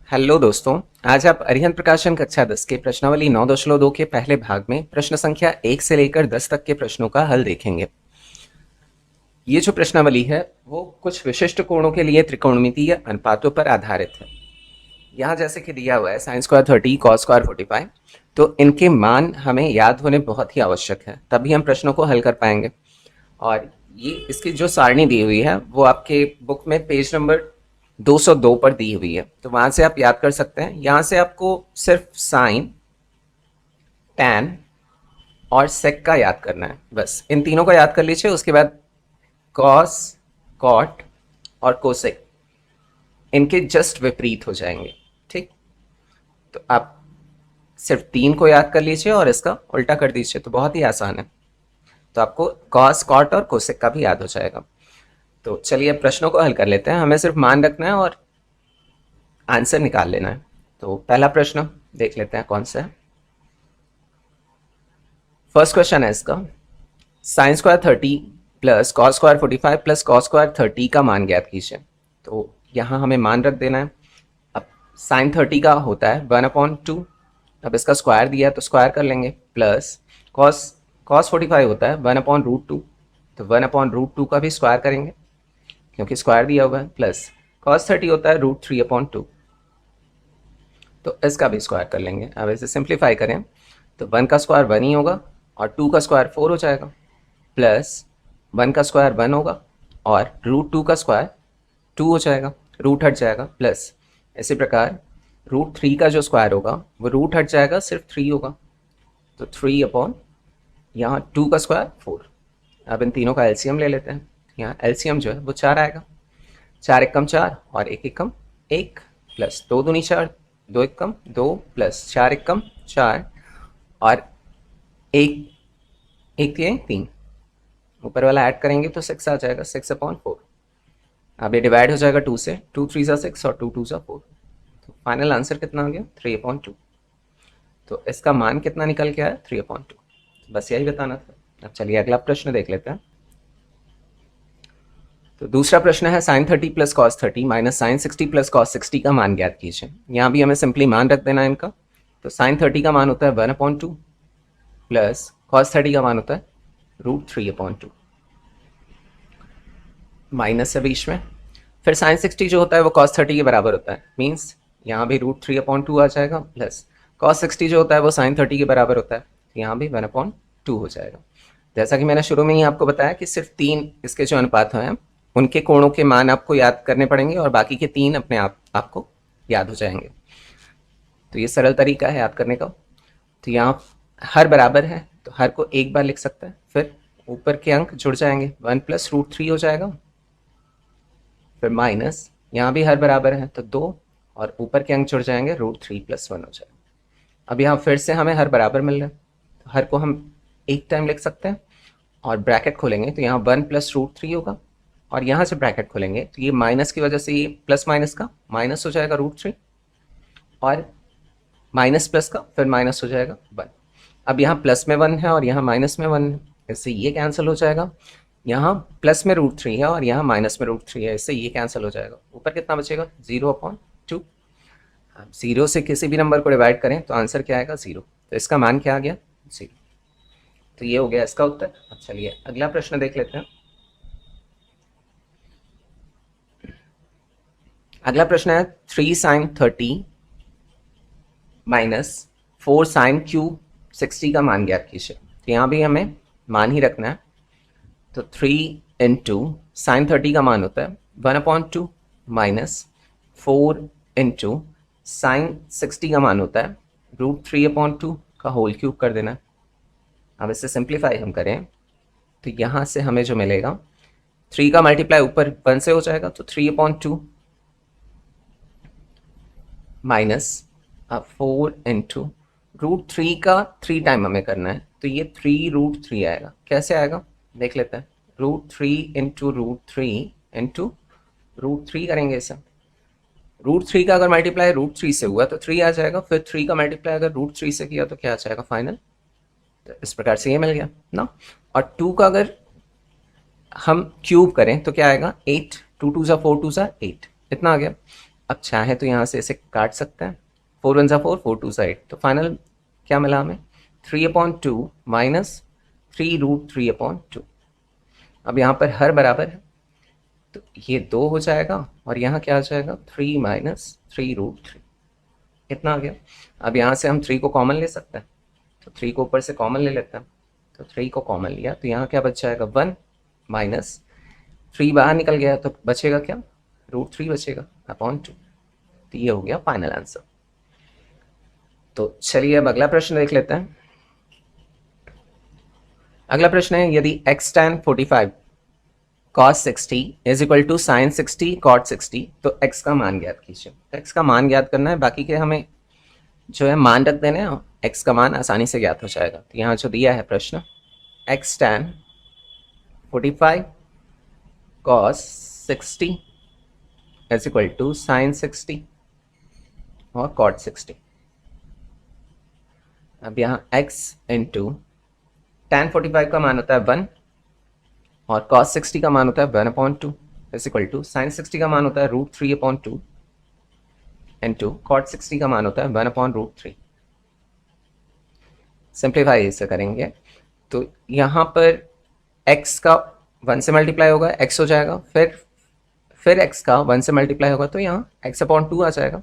Hello दोस्तों। आज आप अरिहंत प्रकाशन कक्षा 10 के प्रश्नावली 9.2 के पहले भाग में प्रश्न संख्या 1 से लेकर 10 तक के प्रश्नों का हल देखेंगे। ये जो प्रश्नावली है वो कुछ विशिष्ट कोणों के लिए त्रिकोणमितीय अनुपातों पर आधारित है। यहाँ जैसे कि दिया हुआ है sin स्क्वायर 30 cos स्क्वायर 45, तो इनके मान हमें याद होने बहुत ही आवश्यक है, तभी हम प्रश्नों को हल कर पाएंगे। और ये इसकी जो सारणी दी हुई है वो आपके बुक में पेज नंबर 202 पर दी हुई है, तो वहां से आप याद कर सकते हैं। यहाँ से आपको सिर्फ साइन, टैन और सेक का याद करना है, बस इन तीनों का याद कर लीजिए। उसके बाद कॉस, कॉट और कोसेक इनके जस्ट विपरीत हो जाएंगे। ठीक, तो आप सिर्फ तीन को याद कर लीजिए और इसका उल्टा कर दीजिए, तो बहुत ही आसान है। तो आपको कॉस, कॉट और कोसेक का भी याद हो जाएगा। तो चलिए प्रश्नों को हल कर लेते हैं। हमें सिर्फ मान रखना है और आंसर निकाल लेना है। तो पहला प्रश्न देख लेते हैं कौन सा है। फर्स्ट क्वेश्चन है इसका, sine square 30 plus cos square 45 plus cos square 30 का मान ज्ञात कीजिए। तो यहाँ हमें मान रख देना है। अब साइन 30 का होता है 1/2, अब इसका स्क्वायर दिया है तो स्क्वायर कर लेंगे, प्लस कॉस कॉस 45 होता है 1/√2, तो 1/√2 का भी स्क्वायर करेंगे क्योंकि स्क्वायर दिया हुआ है, प्लस कॉस 30 होता है √3/2, तो इसका भी स्क्वायर कर लेंगे। अब इसे सिंप्लीफाई करें तो 1 का स्क्वायर 1 ही होगा और 2 का स्क्वायर 4 हो जाएगा, प्लस 1 का स्क्वायर 1 होगा और √2 का स्क्वायर 2 हो जाएगा, रूट हट जाएगा, प्लस इसी प्रकार √3 का जो स्क्वायर होगा वो रूट हट जाएगा, सिर्फ 3 होगा, तो 3 यहाँ 2 का स्क्वायर 4। अब इन तीनों का एलसीएम ले लेते हैं। यहाँ एलसीएम जो है वो 4 आएगा, 4 एकम 4 और 1 एकम 1, प्लस 2 दूनी 4, 2 एकम 2 प्लस 4 एकम 4 और 1 3, ऊपर वाला ऐड करेंगे तो 6 आ जाएगा, 6/4। अब ये डिवाइड हो जाएगा 2 से, 2 3 सा 6 और 2 2 सा 4, तो फाइनल आंसर कितना हो गया 3/2। तो इसका मान कितना निकल के आया 3/2। बस यही बताना था। अब चलिए अगला प्रश्न देख लेते हैं। तो दूसरा प्रश्न है sine 30 plus cos 30 minus sine 60 plus cos 60 का मान ज्ञात कीजिए। यहाँ भी हमें सिंपली मान रख देना है इनका। तो साइन 30 का मान होता है 1/2 प्लस कॉस 30 का मान होता है √3/2, माइनस है बीच में। फिर साइन 60 जो होता है वो कॉस 30 के बराबर होता है, मीन्स यहाँ भी √3/2 आ जाएगा, प्लस कॉस 60 जो होता है वो साइन 30 के बराबर होता है, यहाँ भी 1/2 हो जाएगा। जैसा कि मैंने शुरू में ही आपको बताया कि सिर्फ 3 इसके जो अनुपात हैं उनके कोणों के मान आपको याद करने पड़ेंगे और बाकी के 3 अपने आप आपको याद हो जाएंगे। तो ये सरल तरीका है याद करने का। तो यहाँ हर बराबर है तो हर को एक बार लिख सकता है, फिर ऊपर के अंक जुड़ जाएंगे, 1 + √3 हो जाएगा, फिर माइनस यहाँ भी हर बराबर है तो 2 और ऊपर के अंक जुड़ जाएंगे, √3 + 1 हो जाएगा। अब यहाँ फिर से हमें हर बराबर मिल रहा है तो हर को हम एक टाइम लिख सकते हैं और ब्रैकेट खोलेंगे तो यहाँ 1 + √3 होगा और यहाँ से ब्रैकेट खोलेंगे तो ये माइनस की वजह से ये प्लस माइनस का माइनस हो जाएगा √3 और माइनस प्लस का फिर माइनस हो जाएगा 1। अब यहाँ प्लस में 1 है और यहाँ माइनस में 1 है, इससे ये कैंसिल हो जाएगा। यहाँ प्लस में √3 है और यहाँ माइनस में √3 है, इससे ये कैंसिल हो जाएगा। ऊपर कितना बचेगा 0/2। आप 0 से किसी भी नंबर को डिवाइड करें तो आंसर क्या आएगा 0, तो इसका मान क्या आ गया 0। तो ये हो गया इसका उत्तर। अब चलिए अगला प्रश्न देख लेते हैं। अगला प्रश्न है 3 sin 30 माइनस 4 sin क्यूब 60 का मान ज्ञात कीजिए। तो यहाँ भी हमें मान ही रखना है। तो 3 इंटू साइन 30 का मान होता है 1/2 माइनस 4 इंटू साइन 60 का मान होता है √3/2 का होल क्यूब कर देना है। अब इसे सिंप्लीफाई हम करें तो यहाँ से हमें जो मिलेगा 3 का मल्टीप्लाई ऊपर 1 से हो जाएगा तो 3/2 माइनस 4 इंटू √3 का 3 टाइम हमें करना है तो ये 3√3 आएगा। कैसे आएगा देख लेते हैं। √3 इंटू √3 इंटू √3 करेंगे इसे। √3 का अगर मल्टीप्लाई √3 से हुआ तो 3 आ जाएगा, फिर 3 का मल्टीप्लाई अगर √3 से किया तो क्या आ जाएगा फाइनल। तो इस प्रकार से ये मिल गया ना। और 2 का अगर हम क्यूब करें तो क्या आएगा 8, 2 2 सा 4 2 सा 8, इतना आ गया। अब चाहे तो यहाँ से इसे काट सकते हैं, 4 1 4, 4 2 8, तो फाइनल क्या मिला हमें, 3/2 माइनस 3√3/2। अब यहाँ पर हर बराबर है तो ये 2 हो जाएगा और यहाँ क्या आ जाएगा, 3 माइनस 3√3, इतना आ गया। अब यहाँ से हम 3 को कॉमन ले सकते हैं, तो 3 को ऊपर से कॉमन ले लेते हैं, तो 3 को कॉमन लिया तो यहाँ क्या बच जाएगा, 1 माइनस 3 बाहर निकल गया तो बचेगा क्या, √3 बचेगा अपॉन 2। तो ये हो गया फाइनल आंसर। तो चलिए अब अगला प्रश्न देख लेते हैं। अगला प्रश्न है, यदि x tan 45 cos 60 is equal to sine 60 cot 60, तो x का मान ज्ञात कीजिए। तो x का मान ज्ञात करना है, बाकी के हमें जो है मान रख देने हैं, x का मान आसानी से ज्ञात हो जाएगा। तो यहाँ जो दिया है प्रश्न, x tan 45 cos 60 is equal to sine 60 और cot 60। अब यहाँ x इंटू tan 45 का मान होता है 1 और cos 60 का मान होता है 1/2 इज इक्वल टू साइन 60 का मान होता है √3/2 इंटू cot 60 का मान होता है 1/√3। सिंप्लीफाई इसे करेंगे तो यहाँ पर x का 1 से मल्टीप्लाई होगा, x हो जाएगा, फिर x का 1 से मल्टीप्लाई होगा तो यहाँ x/2 आ जाएगा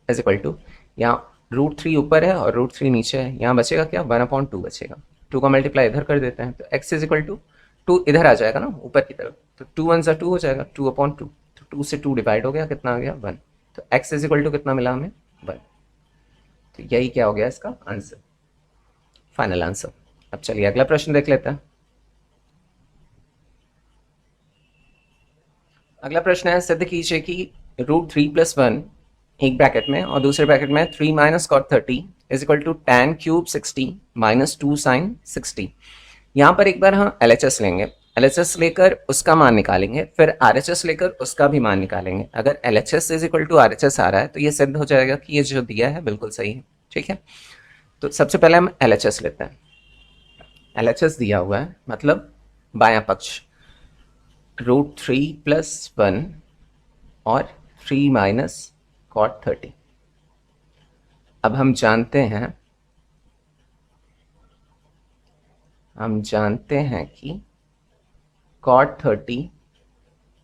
इज इक्वल टू, यहाँ √3 ऊपर है और √3 नीचे है, यहाँ बचेगा क्या, 1/2 बचेगा। 2 का मल्टीप्लाई इधर कर देते हैं तो x इज इक्वल टू 2 इधर आ जाएगा ना ऊपर की तरफ, तो 2 1 2 हो जाएगा, 2/2, तो 2 से 2 डिवाइड हो गया, कितना आ गया 1। तो x इज इक्वल टू कितना मिला हमें, 1। तो यही क्या हो गया इसका आंसर, फाइनल आंसर। अब चलिए अगला प्रश्न देख लेते हैं। अगला प्रश्न है, सिद्ध कीजिए कि √3+1 एक ब्रैकेट में और दूसरे ब्रैकेट में 3 minus cot 30 is equal to tan cube 60 minus 2 sine 60। यहाँ पर एक बार हम LHS लेंगे, LHS लेकर उसका मान निकालेंगे, फिर RHS लेकर उसका भी मान निकालेंगे। अगर LHS is equal to RHS आ रहा है तो ये सिद्ध हो जाएगा कि ये जो दिया है बिल्कुल सही है। ठीक है, तो सबसे पहले हम LHS लेते हैं। LHS दिया हुआ है मतलब बायां पक्ष √3+1 और 3 माइनस cot 30। अब हम जानते हैं कि cot 30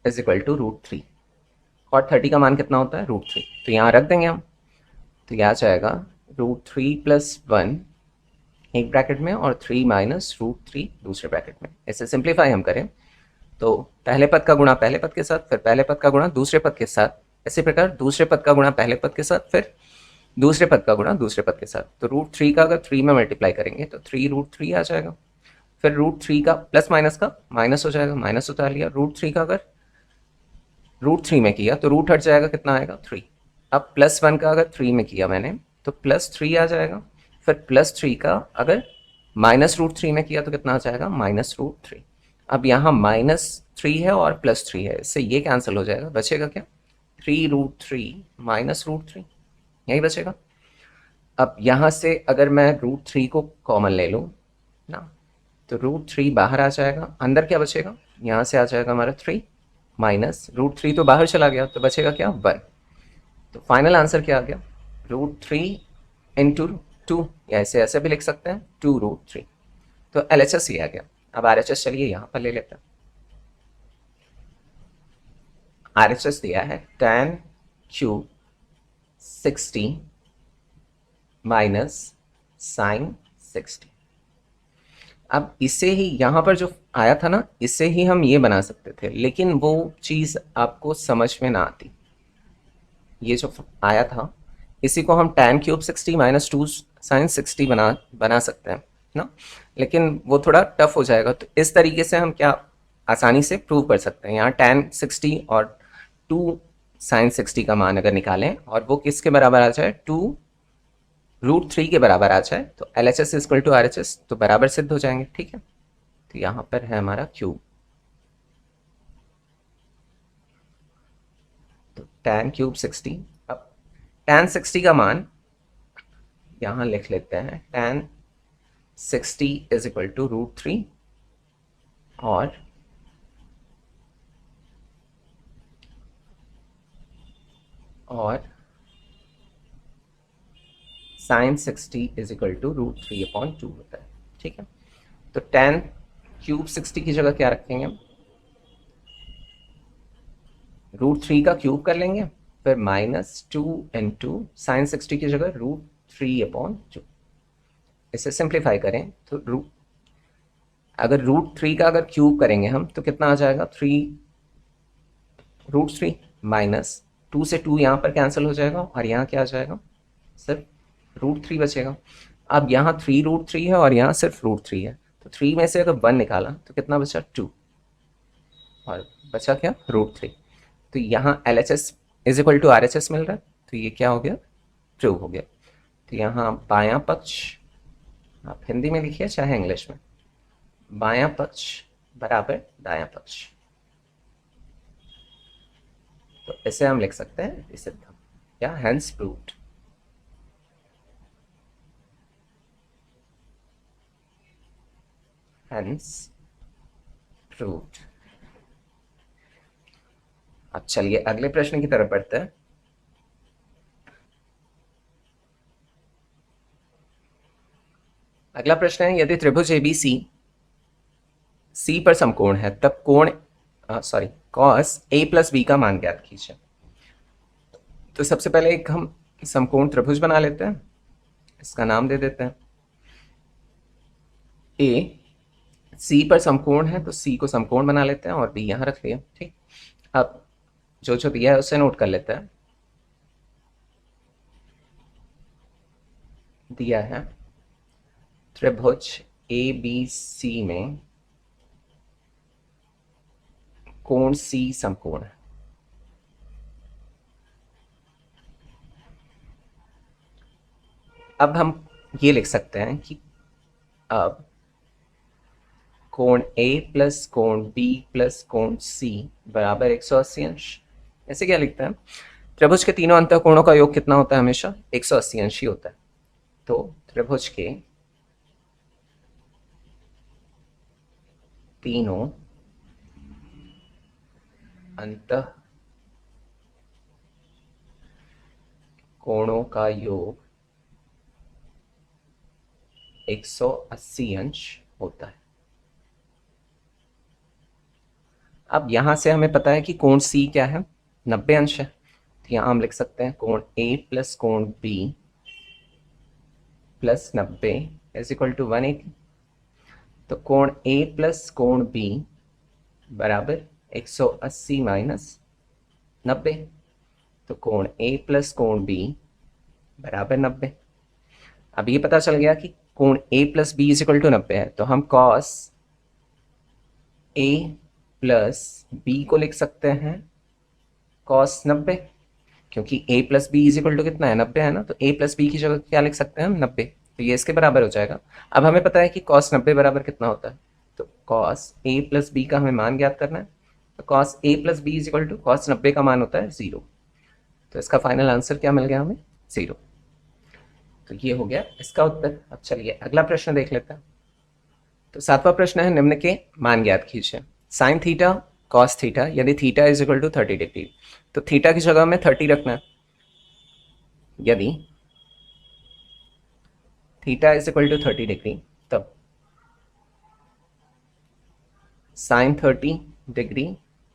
is equal to √3। cot 30 का मान कितना होता है, √3, तो यहाँ रख देंगे हम, तो यह आ जाएगा √3+1 एक ब्रैकेट में और 3 माइनस √3 दूसरे ब्रैकेट में। इसे सिंप्लीफाई हम करें तो पहले पद का गुणा पहले पद के साथ, फिर पहले पद का गुणा दूसरे पद के साथ, इसी प्रकार दूसरे पद का गुणा पहले पद के साथ, फिर दूसरे पद का गुणा दूसरे पद के साथ। तो √3 का अगर 3 में मल्टीप्लाई करेंगे तो 3√3 आ जाएगा, फिर √3 का प्लस माइनस का माइनस हो जाएगा, माइनस उतार लिया। √3 का अगर √3 में किया तो रूट हट जाएगा, कितना आएगा 3। अब +1 का अगर 3 में किया मैंने तो +3 आ जाएगा, फिर +3 का अगर -√3 में किया तो कितना आ जाएगा, -√3। अब यहाँ -3 है और +3 है, इससे ये कैंसिल हो जाएगा, बचेगा क्या, 3√3 -√3, यही बचेगा। अब यहाँ से अगर मैं √3 को कॉमन ले लूँ ना, तो √3 बाहर आ जाएगा, अंदर क्या बचेगा, यहाँ से आ जाएगा हमारा 3 माइनस √3 तो बाहर चला गया तो बचेगा क्या, 1। तो फाइनल आंसर क्या आ गया, √3 इंटू 2, या ऐसे ऐसे भी लिख सकते हैं 2√3। तो LHS ये आ गया। अब RHS चलिए यहाँ पर ले लेते हैं। RHS दिया है tan क्यूब 60 माइनस साइन 60। अब इसे ही यहाँ पर जो आया था ना, इसे ही हम ये बना सकते थे, लेकिन वो चीज़ आपको समझ में ना आती। ये जो आया था इसी को हम tan क्यूब 60 माइनस 2 साइन 60 बना सकते हैं ना, लेकिन वो थोड़ा टफ हो जाएगा। तो इस तरीके से हम क्या आसानी से प्रूव कर सकते हैं, यहाँ tan 60 और 2 साइन 60 का मान अगर निकालें और वो किसके बराबर आ जाए, 2√3 के बराबर आ जाए, तो LHS इक्वल टू RHS तो बराबर सिद्ध हो जाएंगे। ठीक है, तो यहाँ पर है हमारा क्यूब, तो tan क्यूब 60। अब tan 60 का मान यहाँ लिख लेते हैं, tan 60 इज इक्वल टू √3 और साइन 60 इज इक्वल टू √3/2 होता है। ठीक है, तो tan क्यूब 60 की जगह क्या रखेंगे हम, √3 का क्यूब कर लेंगे, फिर -2 साइन 60 की जगह √3/2। इसे सिंप्लीफाई करें तो अगर √3 का अगर क्यूब करेंगे हम तो कितना आ जाएगा, √3 माइनस 2 से 2 यहाँ पर कैंसिल हो जाएगा और यहाँ क्या आ जाएगा, सिर्फ √3 बचेगा। अब यहाँ 3√3 है और यहाँ सिर्फ √3 है, तो 3 में से अगर 1 निकाला तो कितना बचा, 2, और बचा क्या, √3। तो यहाँ LHS is equal to RHS मिल रहा है, तो ये क्या हो गया, ट्रू हो गया। तो यहाँ बायां पक्ष, आप हिंदी में लिखिए चाहे इंग्लिश में, बायां पक्ष बराबर दायां पक्ष। तो इसे हम लिख सकते हैं इसे या हेंस प्रूव्ड। Hence proved. अब चलिए अगले प्रश्न की तरफ बढ़ते हैं। अगला प्रश्न है, यदि त्रिभुज ABC C पर समकोण है तब कोण cos A + B का मान ज्ञात कीजिए। तो सबसे पहले एक हम समकोण त्रिभुज बना लेते हैं, इसका नाम दे देते हैं A। C पर समकोण है तो C को समकोण बना लेते हैं और B यहाँ रख लिया। ठीक, अब जो जो दिया है उसे नोट कर लेते हैं। दिया है त्रिभुज ABC में कोण C समकोण है। अब हम ये लिख सकते हैं कि अब कोण A प्लस कोण B प्लस कोण C बराबर 180 अंश। ऐसे क्या लिखते हैं, त्रिभुज के तीनों अंतःकोणों का योग कितना होता है, हमेशा 180 अंश ही होता है। तो त्रिभुज के तीनों अंतःकोणों का योग 180 अंश होता है। अब यहां से हमें पता है कि कोण C क्या है, 90 अंश है। तो यहां हम लिख सकते हैं कोण A प्लस कोण B plus 90 is equal to 180। तो कोण A प्लस कोण B बराबर 180 माइनस 90। तो कोण A प्लस कोण B बराबर 90। अब ये पता चल गया कि कोण A plus B is equal to 90 है, तो हम cos A प्लस B को लिख सकते हैं cos 90, क्योंकि A plus B is equal to कितना है, 90 है ना। तो A प्लस बी की जगह क्या लिख सकते हैं हम, 90। तो ये इसके बराबर हो जाएगा। अब हमें पता है कि cos 90 बराबर कितना होता है, तो cos A प्लस बी का हमें मान ज्ञात करना है। तो cos A plus B is equal to cos 90 का मान होता है 0। तो इसका फाइनल आंसर क्या मिल गया हमें, 0। तो ये हो गया इसका उत्तर। अब चलिए अगला प्रश्न देख लेते हैं। तो 7वां प्रश्न है, निम्न के मान ज्ञात कीजिए। साइन थीटा कॉस थीटा यदि theta is equal to 30 degree, तो थीटा की जगह में 30 रखना है। यदि theta is equal to 30 degree तब sine 30 degree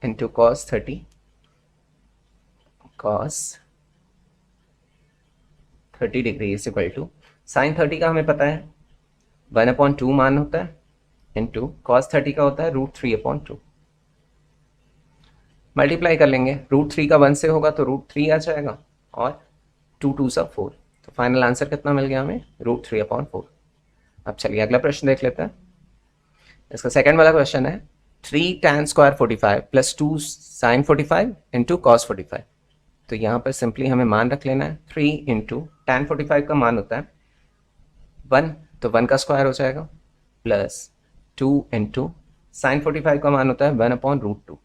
into cos 30 degree is equal to sine 30 का हमें पता है 1/2 मान होता है, इंटू कॉस 30 का होता है √3/2। मल्टीप्लाई कर लेंगे, √3 का 1 से होगा तो √3 आ जाएगा और 2 2 सा 4। तो फाइनल आंसर कितना मिल गया हमें, √3/4। अब चलिए अगला प्रश्न देख लेते हैं। इसका सेकंड वाला क्वेश्चन है 3 tan square 45 plus 2 sin 45 into cos 45। तो यहाँ पर सिंपली हमें मान रख लेना है, 3 इंटू tan 45 का मान होता है 1, तो 1 का स्क्वायर हो जाएगा, प्लस 2 इंटू साइन 45 का मान होता है 1/√2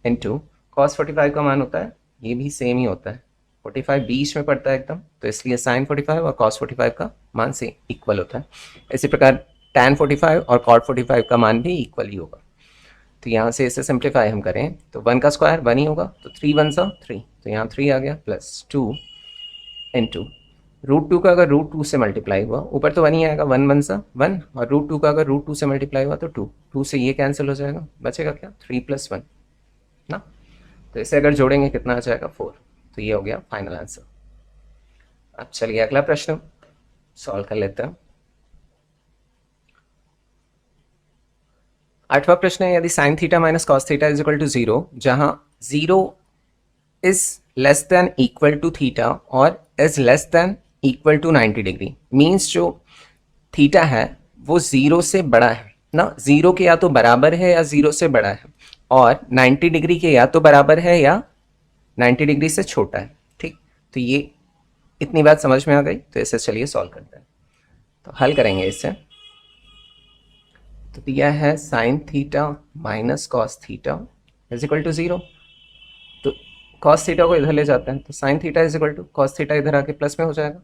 इंटू कॉस 45 का मान होता है, ये भी सेम ही होता है, 45 बीच में पड़ता है एकदम, तो इसलिए साइन 45 और कॉस 45 का मान से इक्वल होता है। इसी प्रकार tan 45 और cot 45 का मान भी इक्वल ही होगा। तो यहाँ से इसे सिंप्लीफाई हम करें तो 1 का स्क्वायर 1 ही होगा, तो 3 1 सा 3, तो यहाँ 3 आ गया प्लस 2 इंटू √2 का अगर √2 से मल्टीप्लाई हुआ ऊपर तो 1 ही आएगा, 1 1 सा 1, और √2 का अगर √2 से मल्टीप्लाई हुआ तो 2, 2 से ये कैंसिल हो जाएगा, बचेगा क्या 3 + 1 ना। तो इसे अगर जोड़ेंगे कितना आ जाएगा 4, तो ये हो गया फाइनल आंसर। अब चलिए अगला प्रश्न सॉल्व कर लेते हैं। 8वां प्रश्न है, यदि sin theta minus cos theta is equal to 0, जहां 0 is less than equal to theta और is less than equal to 90 degree, means जो थीटा है वो 0 से बड़ा है ना, 0 के या तो बराबर है या 0 से बड़ा है, और 90 डिग्री के या तो बराबर है या 90 डिग्री से छोटा है। ठीक, तो ये इतनी बात समझ में आ गई, तो इसे चलिए सॉल्व करते हैं। तो हल करेंगे इसे, तो दिया है sine theta minus cos theta is equal to 0, तो कॉस थीटा को इधर ले जाते हैं, तो sine theta is equal to cos theta इधर आके प्लस में हो जाएगा,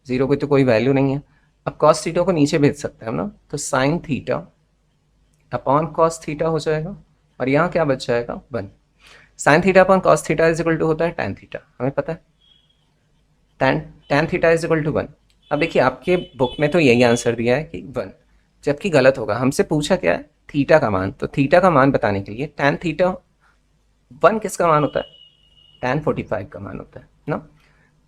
0 की तो कोई वैल्यू नहीं है। अब कॉस थीटा को नीचे भेज सकते हैं हम ना, तो sine theta upon cos theta हो जाएगा, और यहाँ क्या बच जाएगा 1। Sine theta upon cos theta is equal to होता है टैन थीटा, हमें पता है tan theta is equal to 1। अब देखिए आपके बुक में तो यही आंसर दिया है कि 1, जबकि गलत होगा, हमसे पूछा क्या है थीटा का मान, तो थीटा का मान बताने के लिए टैन थीटा 1 किसका मान होता है, टैन 45 का मान होता है ना,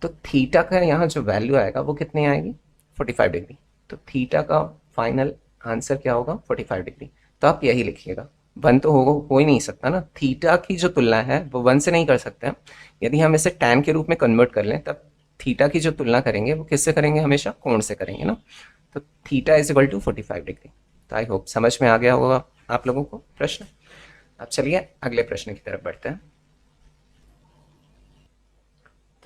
तो थीटा का यहाँ जो वैल्यू आएगा वो कितनी आएगी 45 डिग्री, तो थीटा का फाइनल आंसर क्या होगा 45 डिग्री। तो आप यही लिखिएगा, 1 तो हो ही नहीं सकता ना, थीटा की जो तुलना है वो 1 से नहीं कर सकते हैं। यदि हम इसे टैन के रूप में कन्वर्ट कर लें तब थीटा की जो तुलना करेंगे वो किससे करेंगे, हमेशा कोण से करेंगे ना, तो theta is equal to 45 degree. तो आई होप समझ में आ गया होगा आप लोगों को प्रश्न। अब चलिए अगले प्रश्न की तरफ बढ़ते हैं।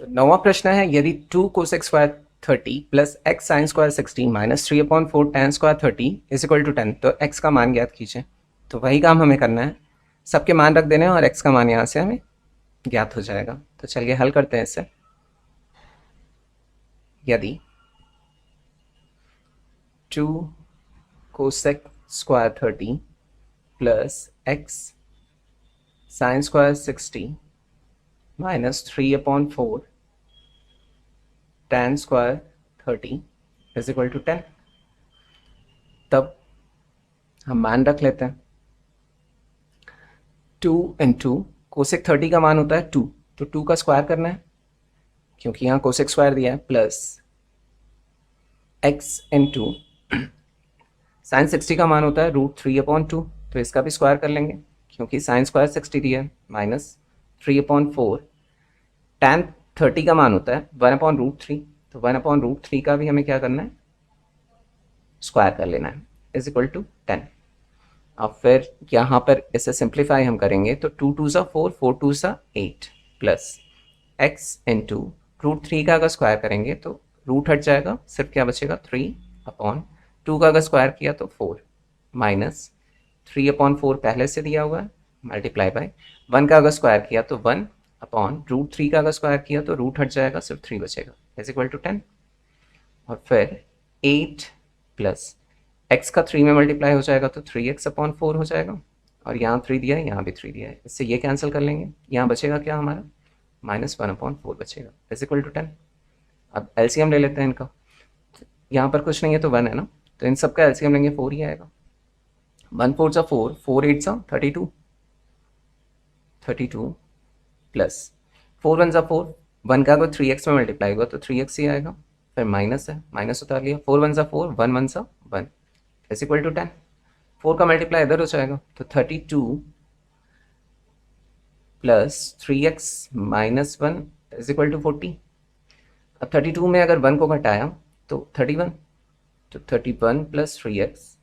तो 9वां प्रश्न है, यदि 2 cosec square 30 plus x sine square 60 minus 3/4 tan square 30 is equal to 10, तो एक्स का मान ज्ञात कीजिए। तो वही काम हमें करना है, सबके मान रख देने हैं और एक्स का मान यहाँ से हमें ज्ञात हो जाएगा। तो चलिए हल करते हैं इसे। यदि 2 cosec square 30 plus x sine square 60 minus 3/4 tan square 30 is equal to 10, तब हम मान रख लेते हैं 2 इंटू कोसेक 30 का मान होता है 2, तो 2 का स्क्वायर करना है क्योंकि यहाँ कोसेक स्क्वायर दिया है, प्लस x इंटू साइन 60 का मान होता है √3/2, तो इसका भी स्क्वायर कर लेंगे क्योंकि साइन स्क्वायर 60 दिया है, माइनस 3/4 tan 30 का मान होता है 1/√3, तो 1/√3 का भी हमें क्या करना है स्क्वायर कर लेना है, इज इक्वल टू 10। अब फिर यहाँ पर इसे सिंप्लीफाई हम करेंगे तो 2 2 सा 4, 4 2 सा 8 प्लस x इंटू √3 का अगर स्क्वायर करेंगे तो रूट हट जाएगा, सिर्फ क्या बचेगा 3/2 का अगर स्क्वायर किया तो 4 माइनस 3/4 पहले से दिया हुआ है मल्टीप्लाई बाय 1 का अगर स्क्वायर किया तो 1/√3 का अगर स्क्वायर किया तो रूट हट जाएगा, सिर्फ 3 बचेगा, इज इक्वल टू 10। और फिर 8 प्लस x का 3 में मल्टीप्लाई हो जाएगा तो 3x/4 हो जाएगा, और यहाँ 3 दिया है यहाँ भी 3 दिया है, इससे ये कैंसिल कर लेंगे, यहाँ बचेगा क्या हमारा -1/4 बचेगा, इज इक्वल टू 10। अब एलसीएम ले लेते हैं इनका, यहाँ पर कुछ नहीं है तो 1 है ना, तो इन सब का एलसीएम लेंगे 4 ही आएगा, 1 4 सा 4, 4 8 सा 32 प्लस 4 1 सा 4, 1 का अगर 3x में मल्टीप्लाई हुआ तो 3x ही आएगा, फिर माइनस है माइनस उतार लिया, 4 1 सा 4, 1 1 सा 1 इज इक्वल टू 10। 4 का मल्टीप्लाई इधर हो जाएगा तो 32 plus 3x minus 1 is equal to 40। अब 32 में अगर 1 को घटाया तो 31, तो 31 plus 3x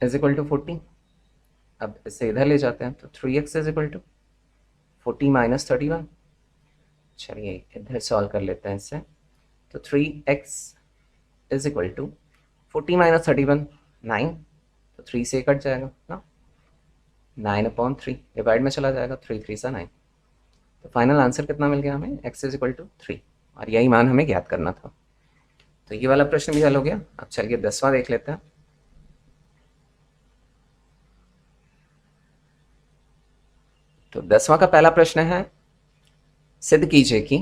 is equal to 40। अब इसे इधर ले जाते हैं तो 3x is equal to 40 minus 31। चलिए इधर सॉल्व कर लेते हैं इससे, तो 3x is equal to 40 minus 31 9, तो 3 से कट जाएगा ना, 9/3 डिवाइड में चला जाएगा, 3 3 सा 9, तो फाइनल आंसर कितना मिल गया हमें x इज इक्वल टू 3, और यही मान हमें ज्ञात करना था। तो ये वाला प्रश्न भी हल हो गया। अब चलिए 10वां देख लेते हैं। तो 10वां का पहला प्रश्न है, सिद्ध कीजिए कि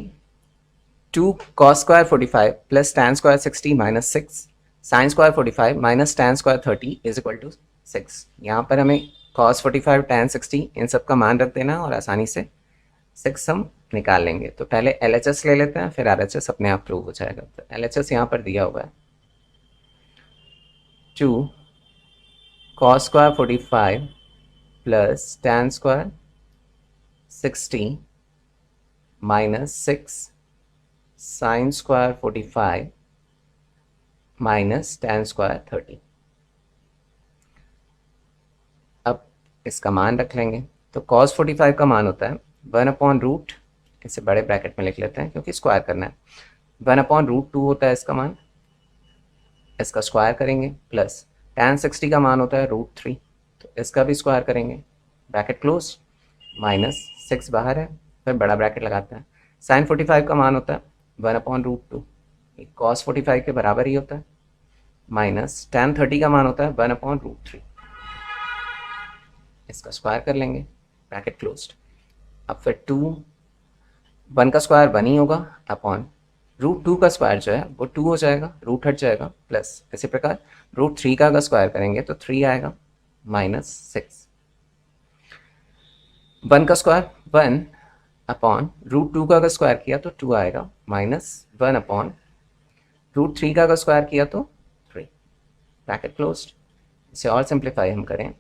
2 cos square 45 plus tan square 60 minus 6 sin square 45 minus tan square 30 is equal to 6। यहाँ पर हमें cos 45 tan 60 इन सब का मान रख देना और आसानी से 6 हम निकाल लेंगे। तो पहले LHS ले लेते हैं, फिर RHS अपने आप प्रूव हो जाएगा। तो LHS यहाँ पर दिया हुआ है 2 cos square 45 plus tan square 60 minus 6 sin square 45 minus tan square 30। अब इसका मान रख लेंगे। तो cos 45 का मान होता है 1/रूट, इसे बड़े ब्रैकेट में लिख लेते हैं क्योंकि स्क्वायर करना है, 1/√2 होता है इसका मान, इसका स्क्वायर करेंगे, प्लस tan 60 का मान होता है √3, तो इसका भी स्क्वायर करेंगे, ब्रैकेट क्लोज, माइनस 6 बाहर है, फिर बड़ा ब्रैकेट लगाते हैं। sin 45 का मान होता है 1/√2, ये cos 45 के बराबर ही होता है, माइनस tan 30 का मान होता है 1/√3, इसका स्क्वायर कर लेंगे, ब्रैकेट क्लोज्ड। अब फिर 1 का स्क्वायर 1 ही होगा, अपॉन √2 का स्क्वायर जो है वो 2 हो जाएगा, रूट हट जाएगा, प्लस इसी प्रकार √3 का अगर स्क्वायर करेंगे तो 3 आएगा, माइनस 6। 1 का स्क्वायर 1 अपॉन √2 का अगर स्क्वायर किया तो 2 आएगा, माइनस 1 अपॉन √3 का अगर स्क्वायर किया तो 3, ब्रैकेट क्लोज्ड। इसे और सिंप्लीफाई हम करें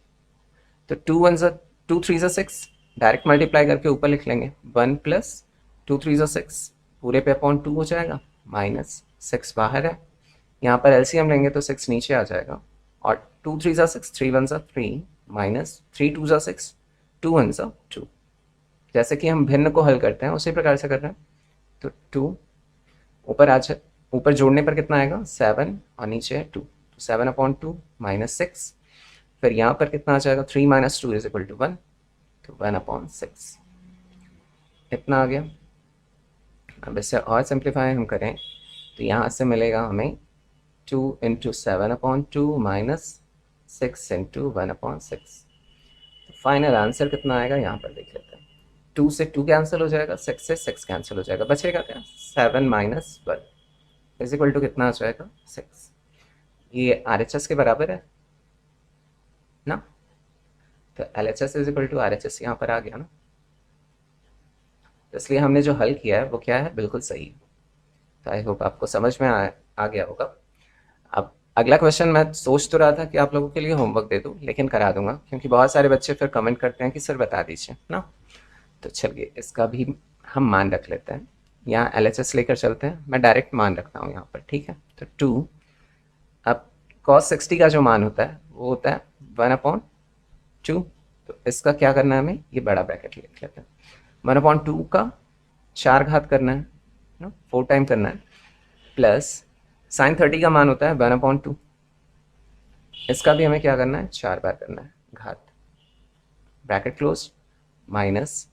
तो 2 3 6, डायरेक्ट मल्टीप्लाई करके ऊपर लिख लेंगे, 1 प्लस 2 3 6 पूरे पे अपॉन 2 हो जाएगा, माइनस 6 बाहर है, यहाँ पर एलसीएम लेंगे तो 6 नीचे आ जाएगा, और 2 3 6 3 1 3, माइनस 3 2 6 2 1 2। जैसे कि हम भिन्न को हल करते हैं उसी प्रकार से कर रहे हैं। तो 2 ऊपर आ जाए, ऊपर जोड़ने पर कितना आएगा 7 और नीचे 2, तो 7/2 माइनस 6, फिर यहाँ पर कितना आ जाएगा 3 - 2 इज इक्वल टू 1, तो 1/6 इतना आ गया। अब इससे और सिंप्लीफाई हम करें तो यहाँ से मिलेगा हमें 2 × 7/2 माइनस 6 × 1/6। तो फाइनल आंसर कितना आएगा यहाँ पर देख लेते हैं। 2 से 2 कैंसिल हो जाएगा, 6 से 6 कैंसिल हो जाएगा, बचेगा क्या 7 - 1 इज इक्वल टू कितना आ जाएगा 6। ये RHS के बराबर है ना, तो LHS is equal to RHS यहाँ पर आ गया ना, तो इसलिए हमने जो हल किया है वो क्या है, बिल्कुल सही है। तो आई होप आपको समझ में आ गया होगा। अब अगला क्वेश्चन मैं सोच तो रहा था कि आप लोगों के लिए होमवर्क दे दूं, लेकिन करा दूंगा क्योंकि बहुत सारे बच्चे फिर कमेंट करते हैं कि सर बता दीजिए ना। तो चलिए इसका भी हम मान रख लेते हैं, यहाँ LHS लेकर चलते हैं, मैं डायरेक्ट मान रखता हूँ यहाँ पर, ठीक है। तो 2, अब cos 60 का जो मान होता है वो होता है 1/2, तो इसका क्या करना है हमें, ये बड़ा ब्रैकेट लिख लेते हैं, 1/2 का 4 घात करना है ना, 4 टाइम करना है, प्लस sin 30 का मान होता है 1/2, इसका भी हमें क्या करना है 4 बार करना है घात, ब्रैकेट क्लोज, माइनस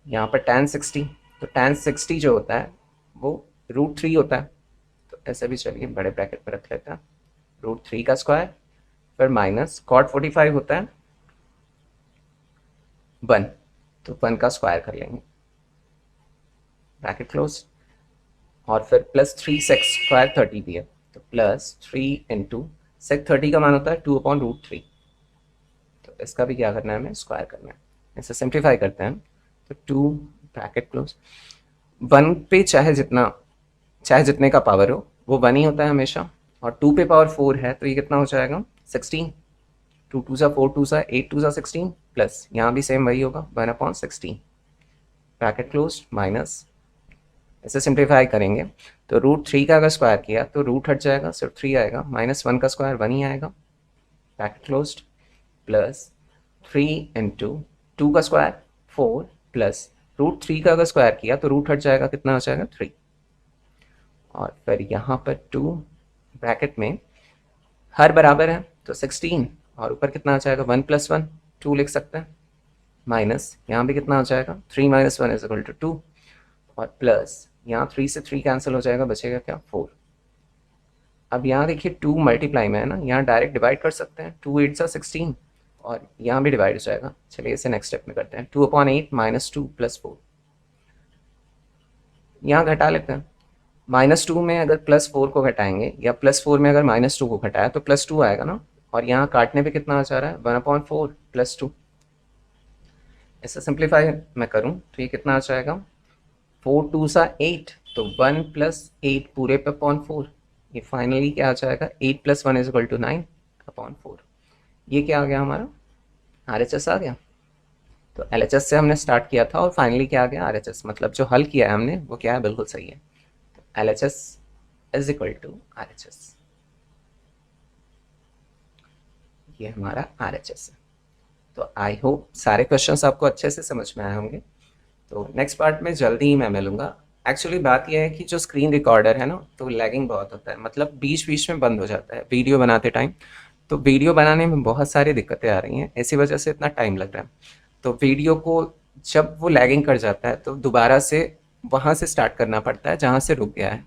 यहाँ पर tan 60, तो tan 60 जो होता है वो √3 होता है, तो ऐसे भी चलिए बड़े ब्रैकेट पर रख लेते हैं, √3 का स्क्वायर, फिर माइनस cot 45 होता है 1, तो 1 का स्क्वायर कर लेंगे, ब्रैकेट क्लोज, और फिर प्लस 3 sec स्क्वायर 30 भी है, तो प्लस 3 × sec 30 का मान होता है 2/√3, तो इसका भी क्या करना है हमें स्क्वायर करना है। इसे सिंप्लीफाई करते हैं तो 2 ब्रैकेट क्लोज, 1 पे चाहे जितने का पावर हो वो 1 ही होता है हमेशा, और 2 पे पावर 4 है तो ये कितना हो जाएगा 16, 2 2 4 2 8 2 16, प्लस यहाँ भी सेम वही होगा 1/16, ब्रैकेट क्लोज, माइनस इसे सिंप्लीफाई करेंगे तो √3 का अगर स्क्वायर किया तो रूट हट जाएगा, सिर्फ 3 आएगा, माइनस 1 का स्क्वायर 1 ही आएगा, ब्रैकेट क्लोज्ड, प्लस 3 × 2 का स्क्वायर 4, प्लस √3 का अगर स्क्वायर किया तो रूट हट जाएगा, कितना हो जाएगा 3, और फिर यहाँ पर 2 ब्रैकेट में हर बराबर है तो 16, और ऊपर कितना आ जाएगा 1 + 1 2 लिख सकते हैं, माइनस यहाँ भी कितना हो जाएगा 3 - 1 इज इक्वल टू 2, और प्लस यहाँ 3 से 3 कैंसिल हो जाएगा, बचेगा क्या 4। अब यहाँ देखिए 2 मल्टीप्लाई में है ना, यहाँ डायरेक्ट डिवाइड कर सकते हैं, 2 8 16, और यहाँ भी डिवाइड हो जाएगा। चलिए इसे नेक्स्ट स्टेप में करते हैं। 2/8 माइनस 2 प्लस 4, यहाँ घटा लेते हैं। -2 में अगर +4 को घटाएंगे या +4 में अगर -2 को घटाया तो +2 आएगा ना, और यहाँ काटने पे कितना आ जा रहा है 1/4 + 2। ऐसा सिंप्लीफाई मैं करूँ तो ये कितना आ जाएगा 4 2 सा 8, तो 1 + 8 पूरे पे अपॉन 4, ये फाइनली क्या आ जाएगा 8 + 1 = 9/4। ये क्या आ गया हमारा RHS आ गया। तो LHS से हमने स्टार्ट किया था और फाइनली क्या आ गया RHS, मतलब जो हल किया है हमने वो क्या है, बिल्कुल सही है। LHS = RHS, ये हमारा RHS है। तो आई होप सारे क्वेश्चंस आपको अच्छे से समझ में आए होंगे। तो नेक्स्ट पार्ट में जल्दी ही मैं मिलूंगा। एक्चुअली बात यह है कि जो स्क्रीन रिकॉर्डर है ना, तो लैगिंग बहुत होता है, मतलब बीच बीच में बंद हो जाता है वीडियो बनाते टाइम। तो वीडियो बनाने में बहुत सारी दिक्कतें आ रही हैं, इसी वजह से इतना टाइम लग रहा है। तो वीडियो को जब वो लैगिंग कर जाता है तो दोबारा से वहाँ से स्टार्ट करना पड़ता है जहाँ से रुक गया है।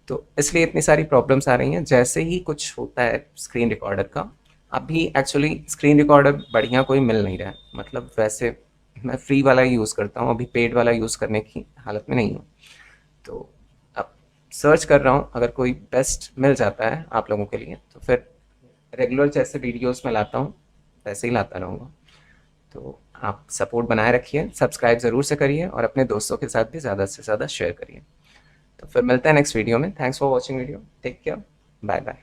तो इसलिए इतनी सारी प्रॉब्लम्स आ रही हैं। जैसे ही कुछ होता है स्क्रीन रिकॉर्डर का, अभी एक्चुअली स्क्रीन रिकॉर्डर बढ़िया कोई मिल नहीं रहा है, मतलब वैसे मैं फ्री वाला ही यूज़ करता हूँ, अभी पेड वाला यूज़ करने की हालत में नहीं हूँ। तो अब सर्च कर रहा हूँ, अगर कोई बेस्ट मिल जाता है आप लोगों के लिए तो फिर रेगुलर जैसे वीडियोस में लाता हूँ वैसे ही लाता रहूँगा। तो आप सपोर्ट बनाए रखिए, सब्सक्राइब ज़रूर से करिए और अपने दोस्तों के साथ भी ज़्यादा से ज़्यादा शेयर करिए। तो फिर मिलते हैं नेक्स्ट वीडियो में। Thanks for watching video, take care, bye bye.